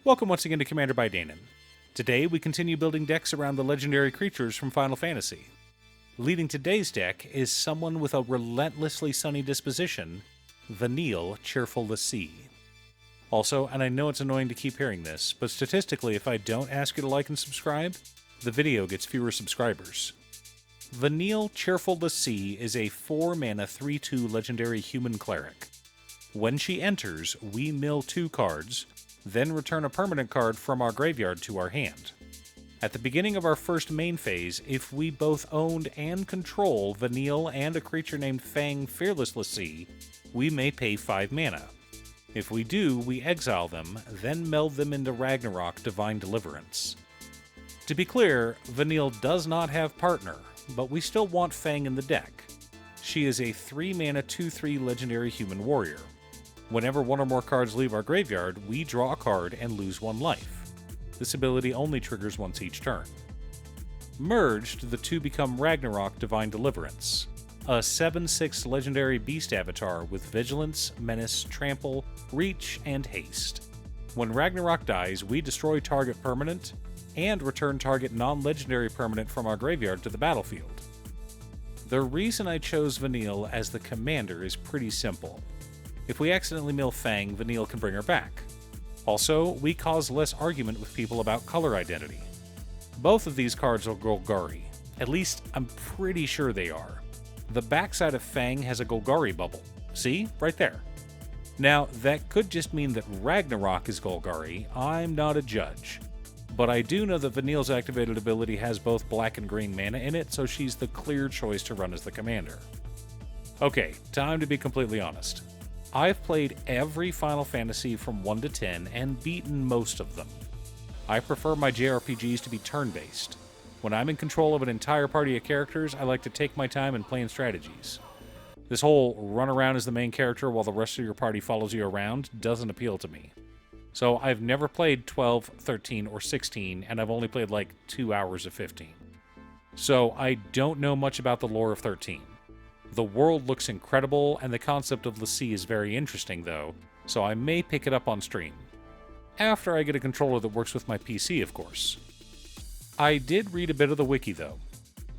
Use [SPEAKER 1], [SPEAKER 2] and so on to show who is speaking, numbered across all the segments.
[SPEAKER 1] Welcome once again to Commander by Danon. Today we continue building decks around the legendary creatures from Final Fantasy. Leading today's deck is someone with a relentlessly sunny disposition, Vanille, Cheerful. Also, and I know it's annoying to keep hearing this, but statistically if I don't ask you to like and subscribe, the video gets fewer subscribers. Vanille, Cheerful is a 4-mana 3/2 legendary human cleric. When she enters, we mill 2 cards, then return a permanent card from our graveyard to our hand. At the beginning of our first main phase, if we both owned and control Vanille and a creature named Fang Fearless Lassie, we may pay 5 mana. If we do, we exile them, then meld them into Ragnarok Divine Deliverance. To be clear, Vanille does not have partner, but we still want Fang in the deck. She is a 3-mana 2/3 legendary human warrior. Whenever one or more cards leave our graveyard, we draw a card and lose 1 life. This ability only triggers once each turn. Merged, the two become Ragnarok Divine Deliverance, a 7/6 legendary beast avatar with Vigilance, Menace, Trample, Reach, and Haste. When Ragnarok dies, we destroy target permanent and return target non-legendary permanent from our graveyard to the battlefield. The reason I chose Vanille as the commander is pretty simple. If we accidentally mill Fang, Vanille can bring her back. Also, we cause less argument with people about color identity. Both of these cards are Golgari. At least, I'm pretty sure they are. The backside of Fang has a Golgari bubble. See? Right there. Now, that could just mean that Ragnarok is Golgari. I'm not a judge. But I do know that Vanille's activated ability has both black and green mana in it, so she's the clear choice to run as the commander. Okay, time to be completely honest. I've played every Final Fantasy from 1 to 10 and beaten most of them. I prefer my JRPGs to be turn-based. When I'm in control of an entire party of characters, I like to take my time and plan strategies. This whole run around as the main character while the rest of your party follows you around doesn't appeal to me. So I've never played 12, 13, or 16, and I've only played like 2 hours of 15. So I don't know much about the lore of 13. The world looks incredible, and the concept of Lassie is very interesting, though, so I may pick it up on stream. After I get a controller that works with my PC, of course. I did read a bit of the wiki, though.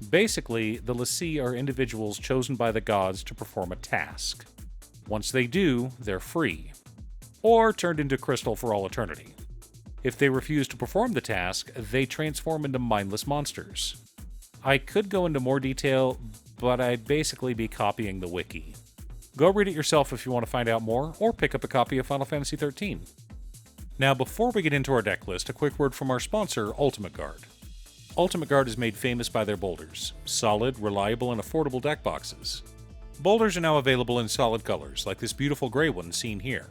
[SPEAKER 1] Basically, the Lassie are individuals chosen by the gods to perform a task. Once they do, they're free. Or turned into crystal for all eternity. If they refuse to perform the task, they transform into mindless monsters. I could go into more detail, but I'd basically be copying the wiki. Go read it yourself if you want to find out more, or pick up a copy of Final Fantasy XIII. Now, before we get into our deck list, a quick word from our sponsor, Ultimate Guard. Ultimate Guard is made famous by their boulders. Solid, reliable, and affordable deck boxes. Boulders are now available in solid colors, like this beautiful gray one seen here.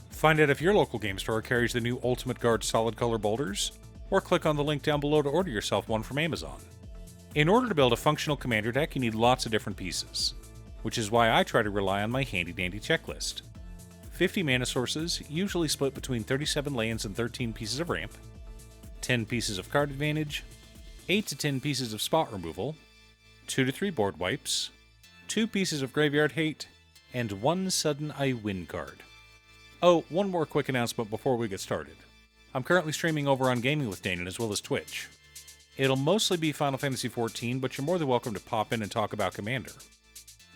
[SPEAKER 1] Find out if your local game store carries the new Ultimate Guard solid color boulders, or click on the link down below to order yourself one from Amazon. In order to build a functional commander deck, you need lots of different pieces, which is why I try to rely on my handy-dandy checklist. 50 mana sources, usually split between 37 lands and 13 pieces of ramp, 10 pieces of card advantage, 8 to 10 pieces of spot removal, 2 to 3 board wipes, 2 pieces of graveyard hate, and 1 sudden I win card. Oh, one more quick announcement before we get started. I'm currently streaming over on Gaming with Danon as well as Twitch. It'll mostly be Final Fantasy XIV, but you're more than welcome to pop in and talk about Commander.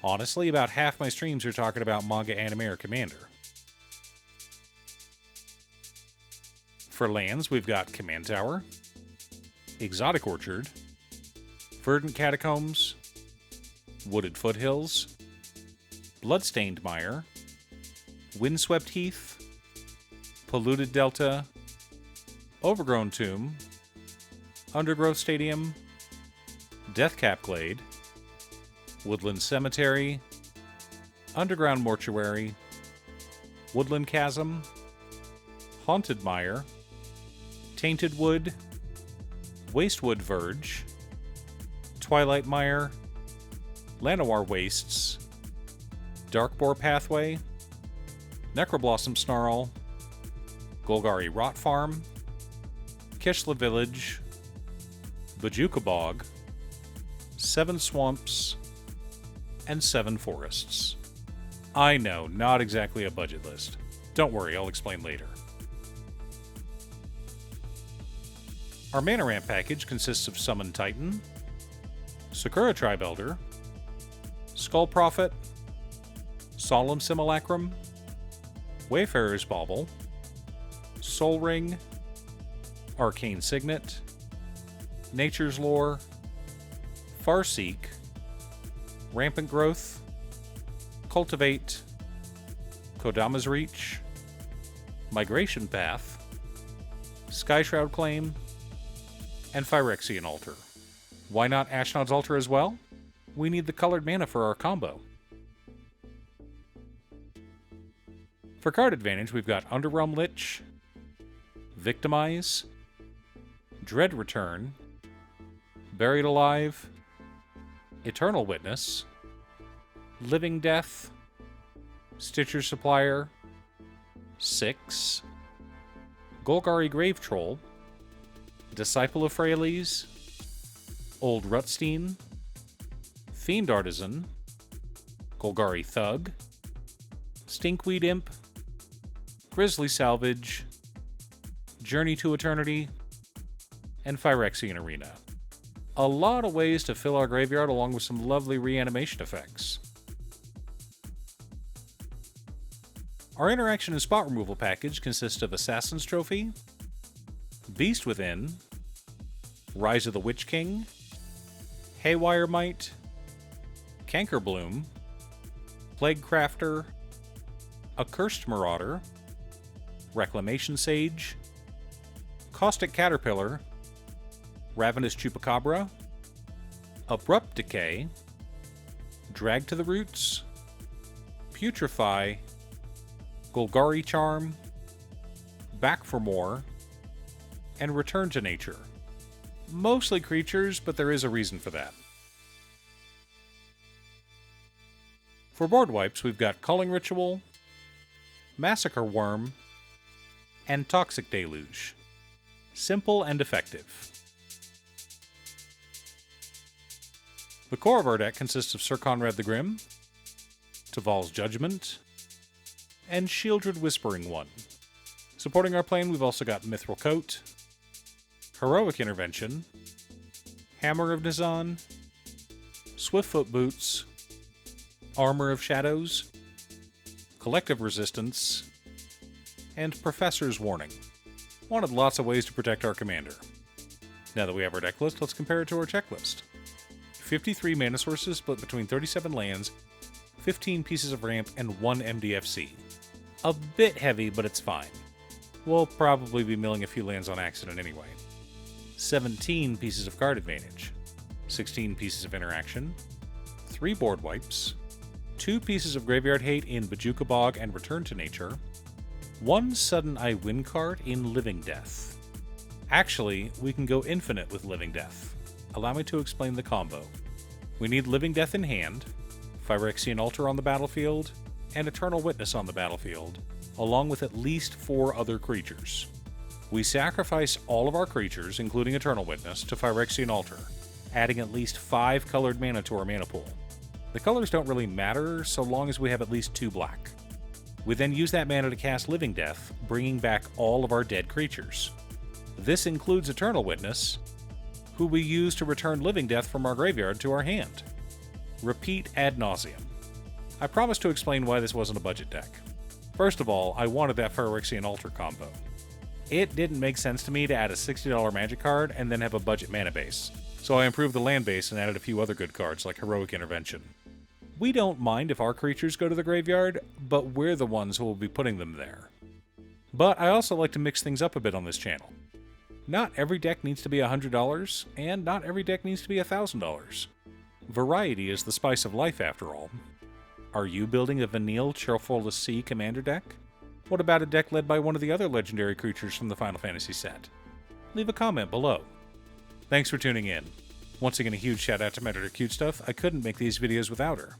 [SPEAKER 1] Honestly, about half my streams are talking about manga, anime, or Commander. For lands, we've got Command Tower, Exotic Orchard, Verdant Catacombs, Wooded Foothills, Bloodstained Mire, Windswept Heath, Polluted Delta, Overgrown Tomb, Undergrowth Stadium, Deathcap Glade, Woodland Cemetery, Underground Mortuary, Woodland Chasm, Haunted Mire, Tainted Wood, Wastewood Verge, Twilight Mire, Llanowar Wastes, Darkboar Pathway, Necroblossom Snarl, Golgari Rot Farm, Kishla Village, Bajuka Bog, 7 Swamps, and 7 Forests. I know, not exactly a budget list. Don't worry, I'll explain later. Our mana ramp package consists of Summon Titan, Sakura Tribe Elder, Skull Prophet, Solemn Simulacrum, Wayfarer's Bauble, Soul Ring, Arcane Signet, Nature's Lore, Farseek, Rampant Growth, Cultivate, Kodama's Reach, Migration Path, Skyshroud Claim, and Phyrexian Altar. Why not Ashnod's Altar as well? We need the colored mana for our combo. For card advantage, we've got Underrealm Lich, Victimize, Dread Return, Buried Alive, Eternal Witness, Living Death, Stitcher's Supplier, 6, Golgari Grave Troll, Disciple of Freyalise, Old Rutstein, Fiend Artisan, Golgari Thug, Stinkweed Imp, Grizzly Salvage, Journey to Eternity, and Phyrexian Arena. A lot of ways to fill our graveyard along with some lovely reanimation effects. Our interaction and spot removal package consists of Assassin's Trophy, Beast Within, Rise of the Witch King, Haywire Mite, Cankerbloom, Plague Crafter, Accursed Marauder, Reclamation Sage, Caustic Caterpillar, Ravenous Chupacabra, Abrupt Decay, Drag to the Roots, Putrefy, Golgari Charm, Back for More, and Return to Nature. Mostly creatures, but there is a reason for that. For board wipes, we've got Culling Ritual, Massacre Worm, and Toxic Deluge. Simple and effective. The core of our deck consists of Sir Conrad the Grim, Taval's Judgment, and Shieldred Whispering One. Supporting our plane, we've also got Mithril Coat, Heroic Intervention, Hammer of Nizan, Swiftfoot Boots, Armor of Shadows, Collective Resistance, and Professor's Warning. Wanted lots of ways to protect our commander. Now that we have our deck list, let's compare it to our checklist. 53 mana sources split between 37 lands, 15 pieces of ramp, and 1 MDFC. A bit heavy, but it's fine. We'll probably be milling a few lands on accident anyway. 17 pieces of card advantage, 16 pieces of interaction, 3 board wipes, 2 pieces of graveyard hate in Bajuka Bog and Return to Nature, 1 Sudden I Win card in Living Death. Actually, we can go infinite with Living Death. Allow me to explain the combo. We need Living Death in hand, Phyrexian Altar on the battlefield, and Eternal Witness on the battlefield, along with at least 4 other creatures. We sacrifice all of our creatures, including Eternal Witness, to Phyrexian Altar, adding at least 5 colored mana to our mana pool. The colors don't really matter so long as we have at least 2 black. We then use that mana to cast Living Death, bringing back all of our dead creatures. This includes Eternal Witness, who we use to return Living Death from our graveyard to our hand. Repeat ad nauseum. I promised to explain why this wasn't a budget deck. First of all, I wanted that Phyrexian Altar combo. It didn't make sense to me to add a $60 magic card and then have a budget mana base, so I improved the land base and added a few other good cards like Heroic Intervention. We don't mind if our creatures go to the graveyard, but we're the ones who will be putting them there. But I also like to mix things up a bit on this channel. Not every deck needs to be $100, and not every deck needs to be $1,000. Variety is the spice of life, after all. Are you building a Vanille Cheerful to Sea commander deck? What about a deck led by one of the other legendary creatures from the Final Fantasy set? Leave a comment below. Thanks for tuning in. Once again, a huge shout out to my editor Cute Stuff. I couldn't make these videos without her.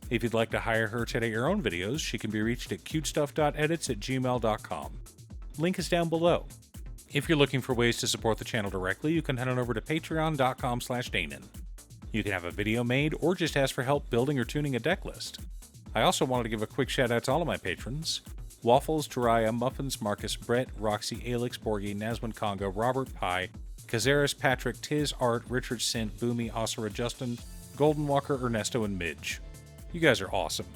[SPEAKER 1] If you'd like to hire her to edit your own videos, she can be reached at cutestuff.edits@gmail.com. Link is down below. If you're looking for ways to support the channel directly, you can head on over to patreon.com/Danon. You can have a video made or just ask for help building or tuning a deck list. I also wanted to give a quick shout out to all of my patrons: Waffles, Jiraiya, Muffins, Marcus, Brett, Roxy, Alix, Borgie, Nazwin Congo, Robert Pye, Kazaris, Patrick, Tiz, Art, Richard Sint, Boomy, Osira, Justin, Golden Walker, Ernesto, and Midge. You guys are awesome.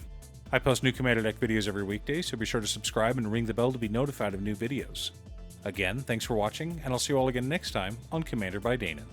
[SPEAKER 1] I post new Commander Deck videos every weekday, so be sure to subscribe and ring the bell to be notified of new videos. Again, thanks for watching, and I'll see you all again next time on Commander by Danon.